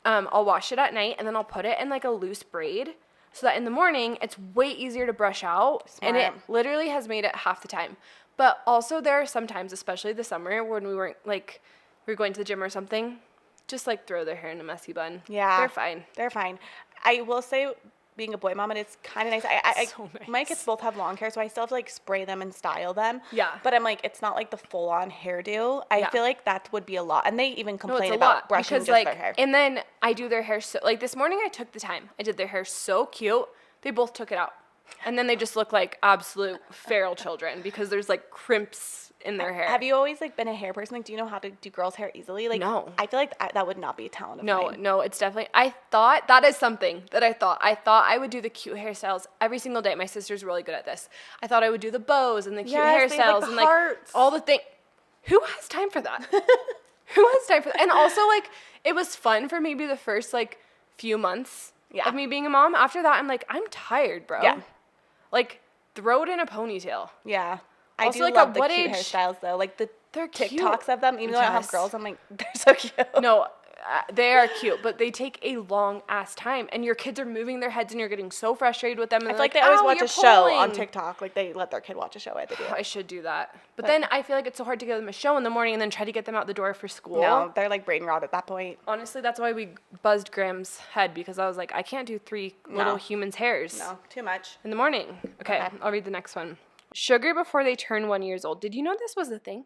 I'll wash it at night and then I'll put it in like a loose braid so that in the morning it's way easier to brush out.
Smart.
And it literally has made it half the time. But also there are some times, especially the summer, when we weren't like, we were going to the gym or something, just like throw their hair in a messy bun.
Yeah.
They're fine.
I will say, being a boy mom, and it's kind of nice.
So nice.
My kids both have long hair, so I still have to like spray them and style them.
Yeah.
But I'm like, it's not like the full on hairdo. I feel like that would be a lot. And they even complain
about
brushing
because,
just their hair.
And then I do their hair so, like this morning I took the time. I did their hair so cute. They both took it out. And then they just look like absolute feral children because there's like crimps in their hair.
Have you always like been a hair person? Like, do you know how to do girls' hair easily? Like,
no.
I feel like that would not be a talent of mine.
No, it's definitely, I thought I would do the cute hairstyles every single day. My sister's really good at this. I thought I would do the bows and the cute hairstyles
like
and
hearts.
like all the things. Who has time for that? Who has time for that? And also like, it was fun for maybe the first like few months of me being a mom. After that, I'm like, I'm tired, bro.
Yeah.
Like, throw it in a ponytail.
Yeah.
Also,
I do
like,
love the
what
cute
age?
hairstyles, though. Like, they're
cute.
TikToks of them. Even though I don't have girls, I'm like, they're so cute.
No, they are cute, but they take a long-ass time. And your kids are moving their heads, and you're getting so frustrated with them. And
I feel like they always watch a show on TikTok. Like, they let their kid watch a show at the day.
I should do that. But then I feel like it's so hard to give them a show in the morning and then try to get them out the door for school.
No, they're, like, brain rot at that point.
Honestly, that's why we buzzed Graham's head, because I was like, I can't do 3 little humans' hairs.
No, too much.
In the morning. Okay, I'll read the next one. Sugar before they turn 1 year old. Did you know this was a thing?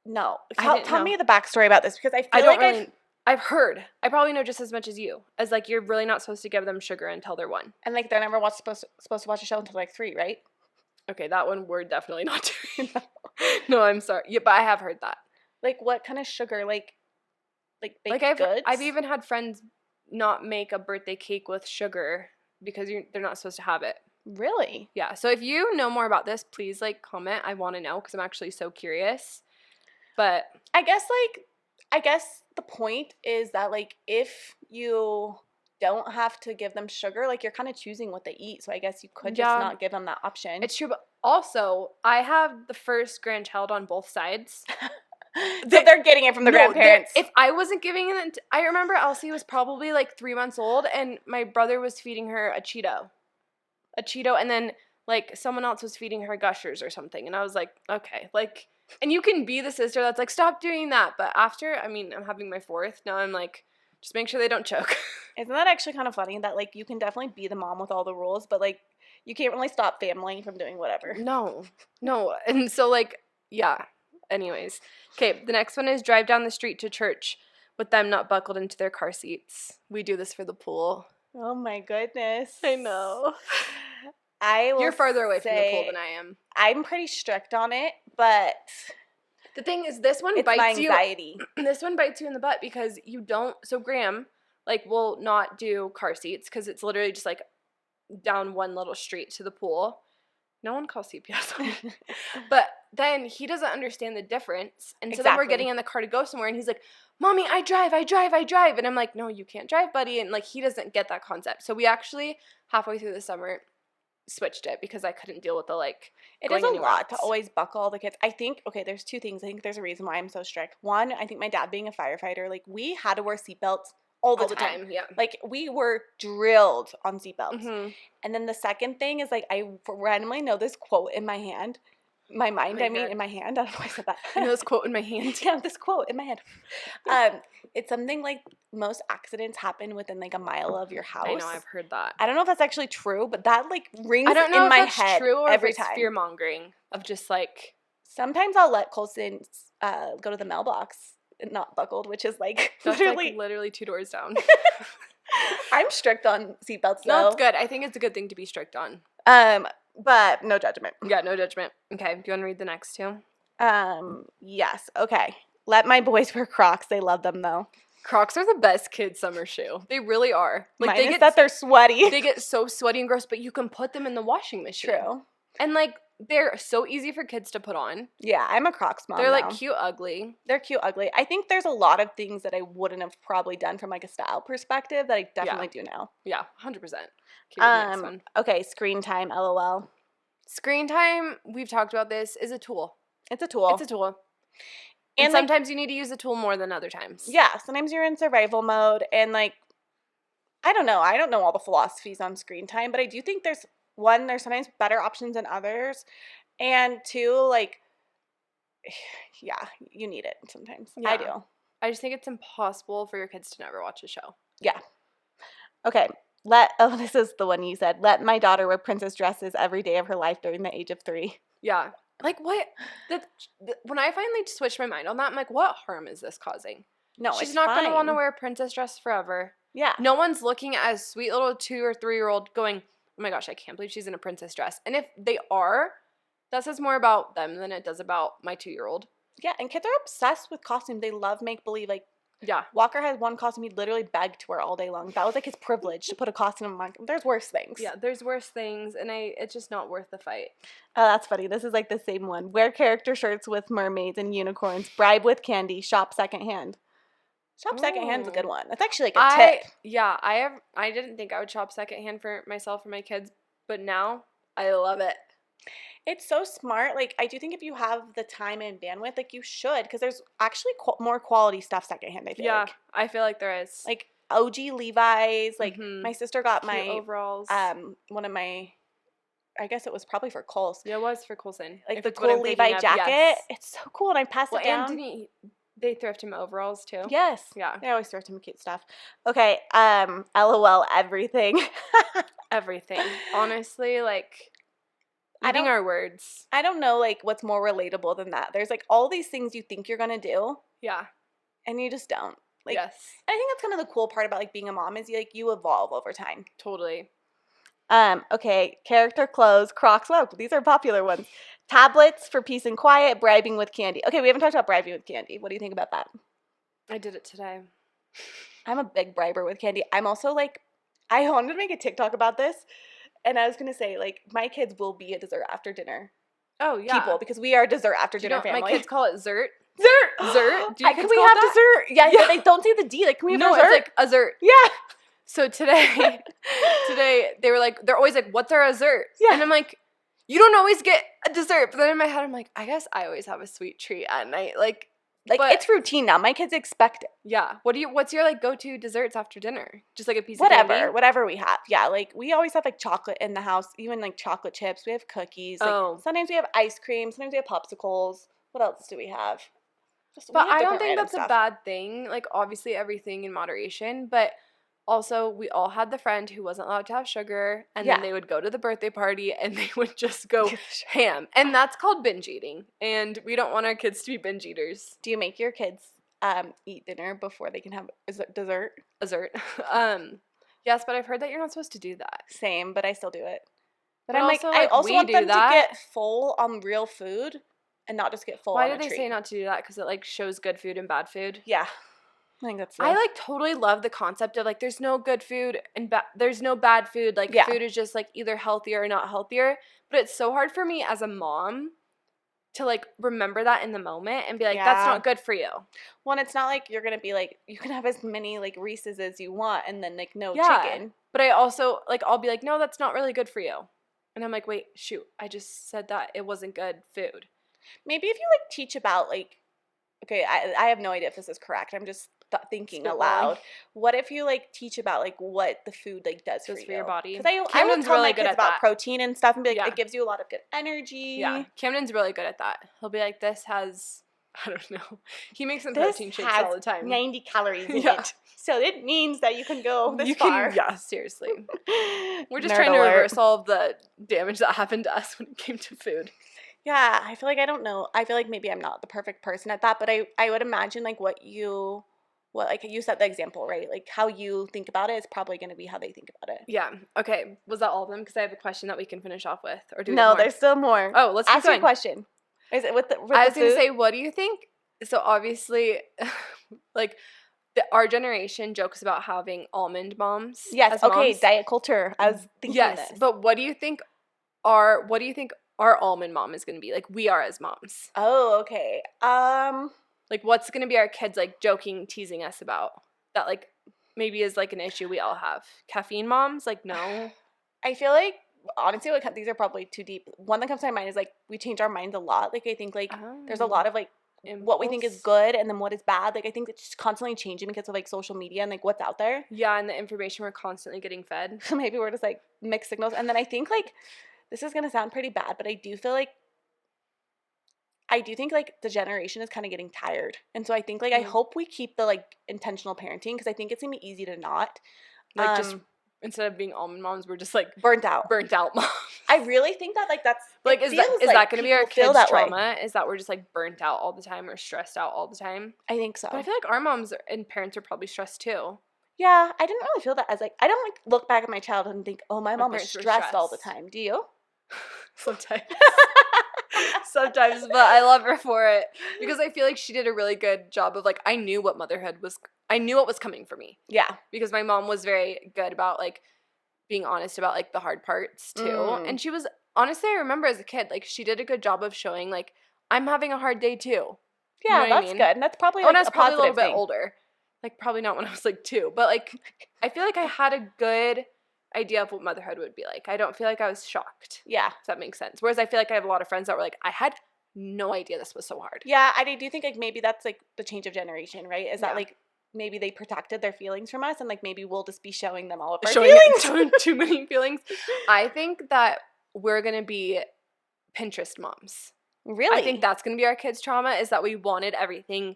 No.
Tell
me the backstory about this, because I feel like
I've heard. I probably know just as much as you. As like, you're really not supposed to give them sugar until they're 1.
And like, they're never supposed to watch a show until like 3, right?
Okay, that one we're definitely not doing. No, I'm sorry. Yeah, but I have heard that.
Like, what kind of sugar? Like baked
Like
goods?
I've even had friends not make a birthday cake with sugar because they're not supposed to have it.
Really?
Yeah. So if you know more about this, please like comment. I want to know because I'm actually so curious. But
I guess like I guess the point is that, like, if you don't have to give them sugar, like, you're kind of choosing what they eat. So I guess you could just not give them that option.
It's true, but also, I have the first grandchild on both sides.
So they're getting it from the grandparents.
If I wasn't giving it, I remember Elsie was probably like 3 months old, and my brother was feeding her a Cheeto, and then like someone else was feeding her Gushers or something, and I was like, okay, like, and you can be the sister that's like, stop doing that, but after, I mean, I'm having my fourth, now I'm like, just make sure they don't choke.
Isn't that actually kind of funny that, like, you can definitely be the mom with all the rules, but, like, you can't really stop family from doing whatever.
No, and so, like, yeah. Anyways, okay, the next one is drive down the street to church with them not buckled into their car seats. We do this for the pool.
Oh my goodness.
I know.
You're
farther away from the pool than I am.
I'm pretty strict on it, but
the thing is, this one bites you. This one bites you in the butt because you don't. So Graham, like, will not do car seats because it's literally just like down one little street to the pool. No one calls CPS. But then he doesn't understand the difference. And so then we're getting in the car to go somewhere, and he's like, Mommy, I drive. And I'm like, no, you can't drive, buddy. And, like, he doesn't get that concept. So we actually, halfway through the summer, switched it because I couldn't deal with the, like,
it is a lot to always buckle all the kids. I think, okay, there's two things. I think there's a reason why I'm so strict. One, I think my dad being a firefighter, like, we had to wear seatbelts all the time.
Yeah.
Like, we were drilled on seatbelts. Mm-hmm. And then the second thing is, like, I randomly know this quote in my hand. In my hand. I don't know why I said that.
I know this quote in my hand.
Yeah, this quote in my head. It's something like most accidents happen within, like, a mile of your house.
I know, I've heard that.
I don't know if that's actually true, but that, like, rings in my head every time. I don't know if that's true or if it's
fear-mongering of just, like...
Sometimes I'll let Colson go to the mailbox not buckled, which is like
that's literally 2 doors down.
I'm strict on seatbelts though.
No, it's good. I think it's a good thing to be strict on.
But no judgment.
Yeah, no judgment. Okay, do you want to read the next two?
Yes. Okay. Let my boys wear Crocs. They love them though.
Crocs are the best kid summer shoe. They really are.
Like, they get that they're sweaty.
They get so sweaty and gross, but you can put them in the washing machine.
True.
And like, they're so easy for kids to put on.
Yeah, I'm a Crocs mom.
They're like cute ugly.
They're cute ugly. I think there's a lot of things that I wouldn't have probably done from like a style perspective that I definitely do now.
Yeah, 100%.
Okay, screen time, LOL.
Screen time, we've talked about this, is a tool.
It's a tool.
It's a tool. And sometimes you need to use a tool more than other times.
Yeah, sometimes you're in survival mode and like, I don't know all the philosophies on screen time, but I do think there's sometimes better options than others, and two, like, yeah, you need it sometimes. Yeah. I do.
I just think it's impossible for your kids to never watch a show.
Yeah. Okay. This is the one you said. Let my daughter wear princess dresses every day of her life during the age of 3.
Yeah. Like, what? When I finally switched my mind on that, I'm like, what harm is this causing?
No,
she's not going to want to wear a princess dress forever.
Yeah.
No one's looking at a sweet little 2 or 3-year-old going, oh my gosh, I can't believe she's in a princess dress. And if they are, that says more about them than it does about my 2-year-old.
Yeah, and kids are obsessed with costumes. They love make-believe. Like,
yeah.
Walker has one costume he literally begged to wear all day long. That was like his privilege to put a costume on. There's worse things.
Yeah, there's worse things, and it's just not worth the fight.
Oh, that's funny. This is like the same one. Wear character shirts with mermaids and unicorns. Bribe with candy. Shop secondhand. Shop secondhand's a good one. That's actually like a tip.
Yeah, I didn't think I would shop secondhand for myself or my kids, but now I love it.
It's so smart. Like, I do think if you have the time and bandwidth, like, you should, because there's actually more quality stuff secondhand, I feel like.
Yeah, I feel like there is.
Like, OG Levi's. Like, my sister got
cute
my
overalls.
One of my, I guess it was probably for Coles.
Yeah, it was for Colson.
Like, the cool Levi jacket. Yes. It's so cool, and I passed it down.
And they thrift him overalls, too?
Yes.
Yeah.
They always thrift him cute stuff. Okay, LOL, everything.
Everything. Honestly, like... Eating our words.
I don't know, like, what's more relatable than that. There's, like, all these things you think you're going to do.
Yeah.
And you just don't. Like,
yes.
I think that's kind of the cool part about, like, being a mom is, you evolve over time.
Totally.
Okay, character clothes, Crocs. Wow, these are popular ones. Tablets for peace and quiet, bribing with candy. Okay, we haven't talked about bribing with candy. What do you think about that?
I did it today.
I'm a big briber with candy. I'm also, like, I wanted to make a TikTok about this. And I was going to say, like, my kids will be a dessert after dinner.
Oh, yeah.
People, because we are a dessert after dinner family.
My kids call it zert. Dessert?
Can we have dessert? Yeah, yeah. They don't say the D. Like, can we have dessert?
No, it's like dessert.
Yeah.
So today they were like, they're always like, what's our dessert?
Yeah.
And I'm like, you don't always get a dessert. But then in my head, I'm like, I guess I always have a sweet treat at night. Like
but, it's routine now. My kids expect it.
Yeah. What's your like go-to desserts after dinner? Just like a piece of candy?
Whatever we have. Yeah, like we always have like chocolate in the house, even like chocolate chips. We have cookies. Like, sometimes we have ice cream. Sometimes we have popsicles. What else do we have?
But I don't think that's a bad thing. Like, obviously everything in moderation, but also we all had the friend who wasn't allowed to have sugar, and then they would go to the birthday party and they would just go ham. And that's called binge eating. And we don't want our kids to be binge eaters.
Do you make your kids eat dinner before they can have dessert?
Dessert. Yes, but I've heard that you're not supposed to do that.
Same, but I still do it. But
I'm
also, I also want them to get full on real food and not just get full on a treat.
Why do they say not to do that? Because it like shows good food and bad food?
Yeah. I think that's
I like totally love the concept of like there's no good food and there's no bad food. Like food is just like either healthier or not healthier. But it's so hard for me as a mom to like remember that in the moment and be like, that's not good for you.
Well, it's not like you're gonna be like, you can have as many like Reese's as you want and then like no chicken.
But I also like I'll be like, no, that's not really good for you. And I'm like, wait, shoot, I just said that it wasn't good food.
Maybe if you like teach about like, okay, I have no idea if this is correct. I'm just thinking aloud. What if you like teach about like what the food like does for
your body?
Because I would tell my kids about protein and stuff and be like, it gives you a lot of good energy.
Yeah, Camden's really good at that. He'll be like, this has, I don't know. He makes some protein shakes all the time.
90 calories in it. So it means that you can go this far.
Yeah, seriously. We're just trying to reverse all of the damage that happened to us when it came to food.
Yeah, I feel like I don't know. I feel like maybe I'm not the perfect person at that, but I would imagine like like you set the example, right? Like how you think about it is probably going to be how they think about it.
Yeah. Okay. Was that all of them? Because I have a question that we can finish off with. Or do we
No, there's still more.
Oh, let's keep
ask your question. Is it with the
I was going to say, what do you think? So obviously, like our generation jokes about having almond moms.
Yes. Okay. Moms. Diet culture. I was thinking this.
But what do you think our almond mom is going to be? Like we are as moms.
Oh, okay.
Like, what's going to be our kids, like, joking, teasing us about that, like, maybe is, like, an issue we all have? Caffeine moms? Like, no.
I feel like, honestly, like, these are probably too deep. One that comes to my mind is, like, we change our minds a lot. Like, I think, like, there's a lot of, like, what we think is good and then what is bad. Like, I think it's just constantly changing because of, like, social media and, like, what's out there.
Yeah, and the information we're constantly getting fed.
So maybe we're just, like, mixed signals. And then I think, like, this is going to sound pretty bad, but I do think like the generation is kind of getting tired. And so I think like I hope we keep the like intentional parenting because I think it's going to be easy to not.
Like just instead of being almond moms, we're just like
burnt out
moms.
I really think that like that's
like is that going to be our kids' trauma? Is that we're just like burnt out all the time or stressed out all the time?
I think so.
But I feel like our moms and parents are probably stressed too.
Yeah, I didn't really feel that as like I don't like look back at my childhood and think, oh, my mom was stressed all the time. Do you?
Sometimes, but I love her for it because I feel like she did a really good job of like I knew what was coming for me.
Yeah,
because my mom was very good about like being honest about like the hard parts too, and she was honestly I remember as a kid like she did a good job of showing like I'm having a hard day too.
Yeah, you know that's good, and that's probably like,
when I was probably a little bit older, like probably not when I was like 2, but like I feel like I had a good idea of what motherhood would be like. I don't feel like I was shocked.
Yeah.
If that makes sense. Whereas I feel like I have a lot of friends that were like, I had no idea this was so hard.
Yeah, I do think like maybe that's like the change of generation, right? Is that like maybe they protected their feelings from us and like maybe we'll just be showing them all of our feelings.
Too many feelings. I think that we're going to be Pinterest moms.
Really?
I think that's going to be our kids' trauma is that we wanted everything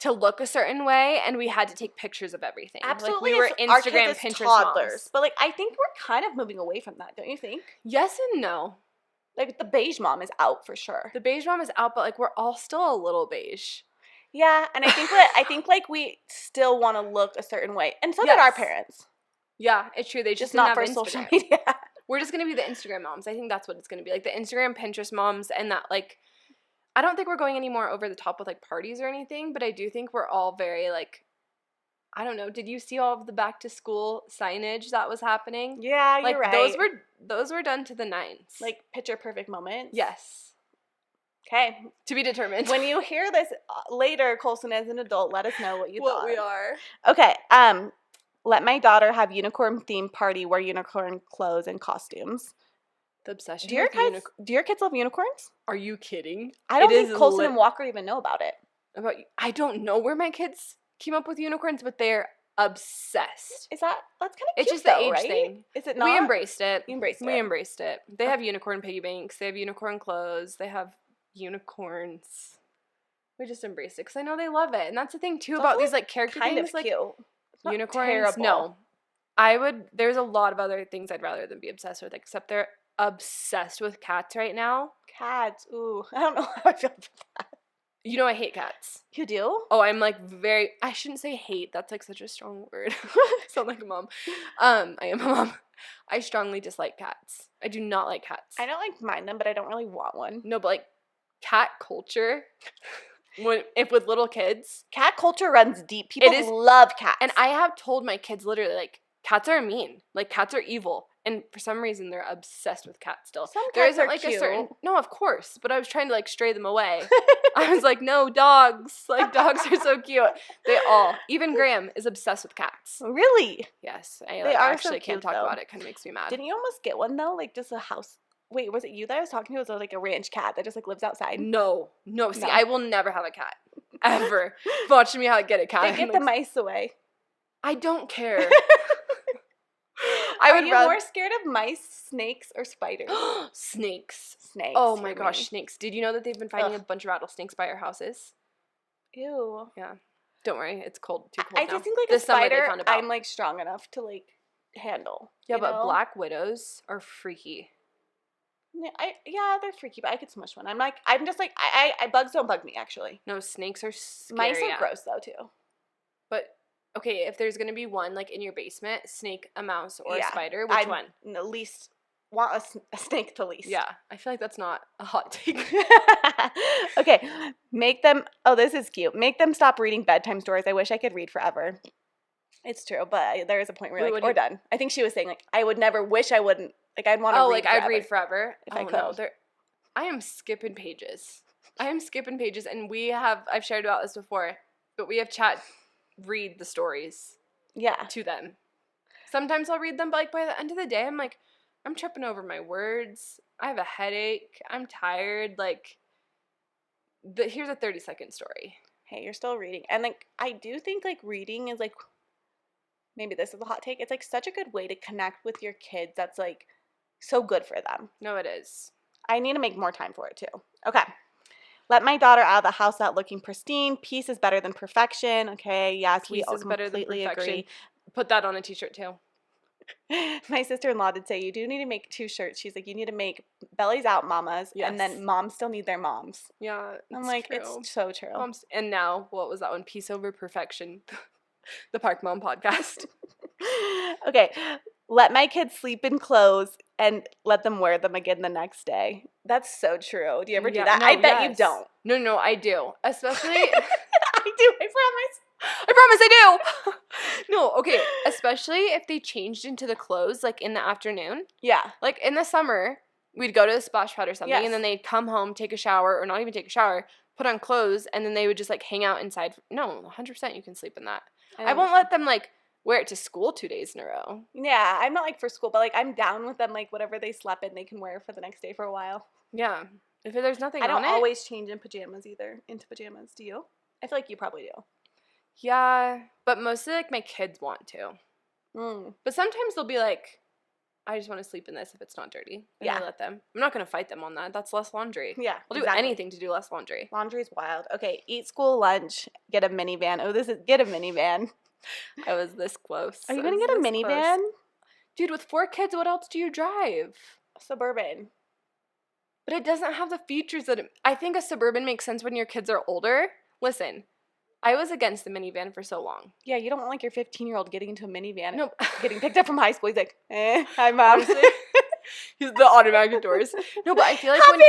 to look a certain way, and we had to take pictures of everything.
Absolutely,
like we were Instagram, Pinterest toddlers.
Moms. But like, I think we're kind of moving away from that, don't you think?
Yes and no.
Like the beige mom is out for sure.
The beige mom is out, but like we're all still a little beige.
Yeah, and I think like we still want to look a certain way, and so did our parents.
Yeah, it's true. They just
not
didn't
for
have
social media.
We're just gonna be the Instagram moms. I think that's what it's gonna be, like the Instagram, Pinterest moms, and that like. I don't think we're going any more over the top with, like, parties or anything, but I do think we're all very, like, I don't know. Did you see all of the back-to-school signage that was happening?
Yeah, you're right.
Those were done to the nines.
Like, picture-perfect moments?
Yes.
Okay.
To be determined.
When you hear this later, Colson, as an adult, let us know what you thought.
What we are.
Okay. Let my daughter have unicorn-themed party, wear unicorn clothes and costumes.
The obsession
Do your kids love unicorns?
Are you kidding?
I don't think Colson and Walker even know about it.
I don't know where my kids came up with unicorns, but they're obsessed.
That's kind of cute,
it's just the age
right?
thing.
Is it not?
We embraced it.
You embraced it.
We embraced it. They have unicorn piggy banks. They have unicorn clothes. They have unicorns. We just embraced it because I know they love it, and that's the thing too about these like character
kind
things,
of
like
cute.
Unicorns.
Terrible.
No, there's a lot of other things I'd rather than be obsessed with, except they're obsessed with cats right now.
Cats. Ooh, I don't know how I feel about that.
You know I hate cats.
You do?
Oh, I'm like I shouldn't say hate. That's like such a strong word. I sound like a mom. I am a mom. I strongly dislike cats. I do not like cats.
I don't like mind them, but I don't really want one.
No, but like cat culture, if with little kids.
Cat culture runs deep. People love cats.
And I have told my kids literally, like, cats are mean. Like, cats are evil. And for some reason, they're obsessed with cats still.
Some cats are cute.
No, of course. But I was trying to, like, stray them away. I was like, no, dogs. Like, dogs are so cute. Even Graham is obsessed with cats.
Really?
Yes. I actually can't talk about it. It kind of makes me mad.
Didn't you almost get one, though? Like, just a house. Wait, was it you that I was talking to? Was it like a ranch cat that just, like, lives outside?
No. See, I will never have a cat. Ever. Watching me how I get a cat.
They get the mice away.
I don't care.
Are you more scared of mice, snakes, or spiders?
Snakes.
Oh
my gosh, snakes. Did you know that they've been finding a bunch of rattlesnakes by our houses?
Ew.
Yeah. Don't worry, it's too cold now.
I just think like a spider, I'm like strong enough to like handle.
Yeah, but black widows are freaky.
Yeah, they're freaky, but I could smush one. I'm just like, bugs don't bug me, actually.
No, snakes are scary.
Mice are gross, though, too.
But, okay, if there's going to be one, like, in your basement, snake, a mouse, or a spider, which one?
At least want a snake the least.
Yeah, I feel like that's not a hot take.
Okay, this is cute. Make them stop reading bedtime stories. I wish I could read forever. It's true, but there is a point where you're like, we're done. I think she was saying, like, I would never wish I wouldn't. Like, I'd want to read forever.
I'd read forever?
If I could. No,
I am skipping pages. And I've shared about this before, but we have chat read the stories to them. Sometimes I'll read them, but, like, by the end of the day, I'm like, I'm tripping over my words. I have a headache. I'm tired. Like, here's a 30-second story.
Hey, you're still reading. And, like, I do think, like, reading is, like, maybe this is a hot take. It's, like, such a good way to connect with your kids that's, like, so good for them.
No, it is.
I need to make more time for it, too. Okay. Let my daughter out of the house without looking pristine. Peace is better than perfection. Okay, yes, we all completely agree.
Put that on a t-shirt, too.
My sister-in-law did say, you do need to make 2 shirts. She's like, you need to make bellies out mamas, and then moms still need their moms.
Yeah,
I'm like, true. It's so true.
And now, what was that one? Peace over perfection. The Park Mom podcast.
Okay. Let my kids sleep in clothes and let them wear them again the next day. That's so true. Do you ever do that? No, I bet you don't.
No, I do. Especially.
I do. I promise.
I promise I do. No, okay. Especially if they changed into the clothes, like, in the afternoon.
Yeah.
Like, in the summer, we'd go to the splash pad or something, and then they'd come home, take a shower, or not even take a shower, put on clothes, and then they would just, like, hang out inside. No, 100% you can sleep in that. I won't let them, like, wear it to school 2 days in a row.
Yeah, I'm not, like, for school, but, like, I'm down with them, like, whatever they slept in, they can wear for the next day for a while.
Yeah. If there's nothing on it.
I don't always change into pajamas. Do you? I feel like you probably do.
Yeah, but mostly, like, my kids want to. But sometimes they'll be like, I just want to sleep in this if it's not dirty. And I let them. I'm not going to fight them on that. That's less laundry.
Yeah,
I'll do anything to do less laundry.
Laundry's wild. Okay, eat school lunch, get a minivan. Get a minivan.
I was this close.
Are you going to get a minivan?
Dude, with 4 kids, what else do you drive?
Suburban.
But it doesn't have the features that I think a Suburban makes sense when your kids are older. Listen, I was against the minivan for so long.
Yeah, you don't want, like, your 15-year-old getting into a minivan. No. Getting picked up from high school. He's like, hi, Mom.
Honestly, he's the automatic doors. No, but I feel like
Hop in,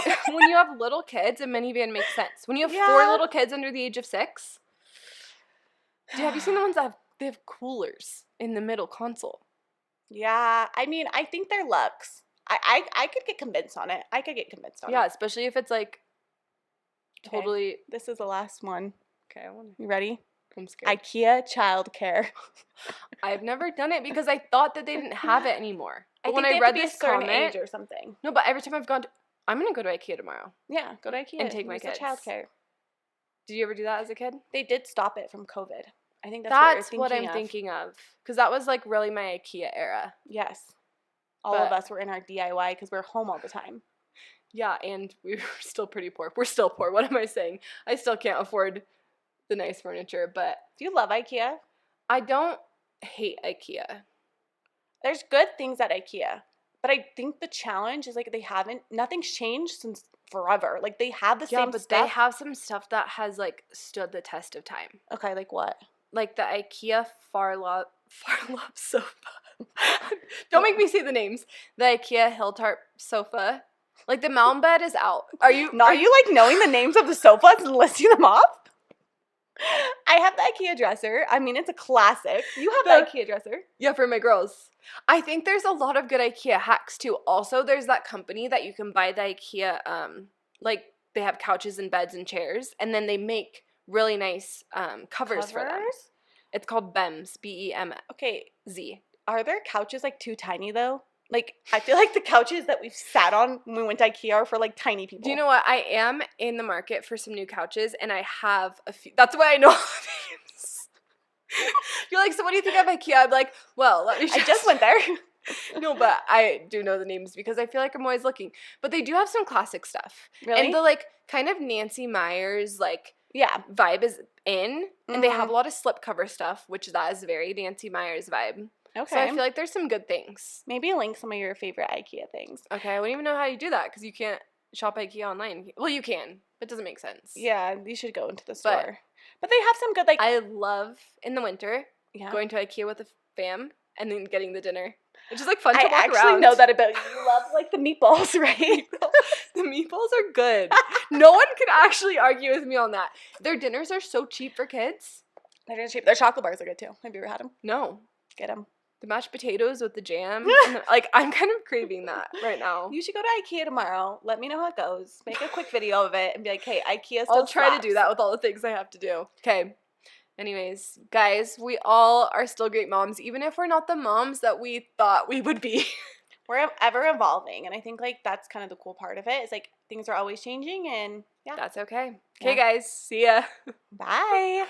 honey.
When you have little kids, a minivan makes sense. When you have 4 little kids under the age of 6, have you seen the ones that they have coolers in the middle console?
Yeah, I mean, I think they're luxe. I could get convinced on it. Yeah,
especially if it's, like, totally.
This is the last one.
Okay,
You ready?
I'm scared.
IKEA childcare.
I've never done it because I thought that they didn't have it anymore. But
when I read this comment, age or something.
No, but every time I've gone, I'm gonna go to IKEA tomorrow.
Yeah, go to IKEA
and take my kids.
Childcare.
Did you ever do that as a kid?
They did stop it from COVID. I think that's
what I'm thinking of. Because that was like really my IKEA era.
Yes. All of us were in our DIY because we're home all the time.
Yeah, and we were still pretty poor. We're still poor. What am I saying? I still can't afford the nice furniture, but...
Do you love IKEA?
I don't hate IKEA.
There's good things at IKEA, but I think the challenge is, like, nothing's changed since forever. Like, they have the same stuff.
They have some stuff that has, like, stood the test of time.
Okay, like what?
Like the IKEA Farlop sofa. Don't make me say the names. The IKEA Hilltop sofa. Like the mound bed is out. Are you
like knowing the names of the sofas and listing them off? I have the IKEA dresser. I mean, it's a classic. You have the IKEA dresser.
Yeah, for my girls. I think there's a lot of good IKEA hacks too. Also, there's that company that you can buy the IKEA, like they have couches and beds and chairs, and then they make really nice covers for them. It's called BEMS, BEMZ.
Okay, are their couches like too tiny though? Like, I feel like the couches that we've sat on when we went to IKEA are for like tiny people.
Do you know what? I am in the market for some new couches, and I have a few. That's why I know all the names. You're like, so what do you think of IKEA? I'm like, well, let me
I just went there.
No, but I do know the names because I feel like I'm always looking. But they do have some classic stuff.
Really?
And the like kind of Nancy Meyers like vibe is in. And they have a lot of slipcover stuff, which that is very Nancy Meyers vibe. Okay. So I feel like there's some good things.
Maybe link some of your favorite IKEA things.
Okay, I wouldn't even know how you do that because you can't shop IKEA online. Well, you can, but it doesn't make sense.
Yeah, you should go into the store. But they have some good like...
I love, in the winter, going to IKEA with a fam and then getting the dinner. It's just like fun to walk around. I actually
know that about you. You love like the meatballs, right?
The meatballs are good. No one can actually argue with me on that. Their dinners are so cheap for kids.
They're cheap. Their chocolate bars are good too. Have you ever had them?
No.
Get them.
The mashed potatoes with the jam. Like, I'm kind of craving that right now.
You should go to IKEA tomorrow. Let me know how it goes. Make a quick video of it and be like, hey, IKEA still
I'll try to do that with all the things I have to do. Okay. Anyways, guys, we all are still great moms, even if we're not the moms that we thought we would be.
We're ever evolving, and I think, like, that's kind of the cool part of it. Is like, things are always changing, and
that's okay. Okay, guys. See ya.
Bye.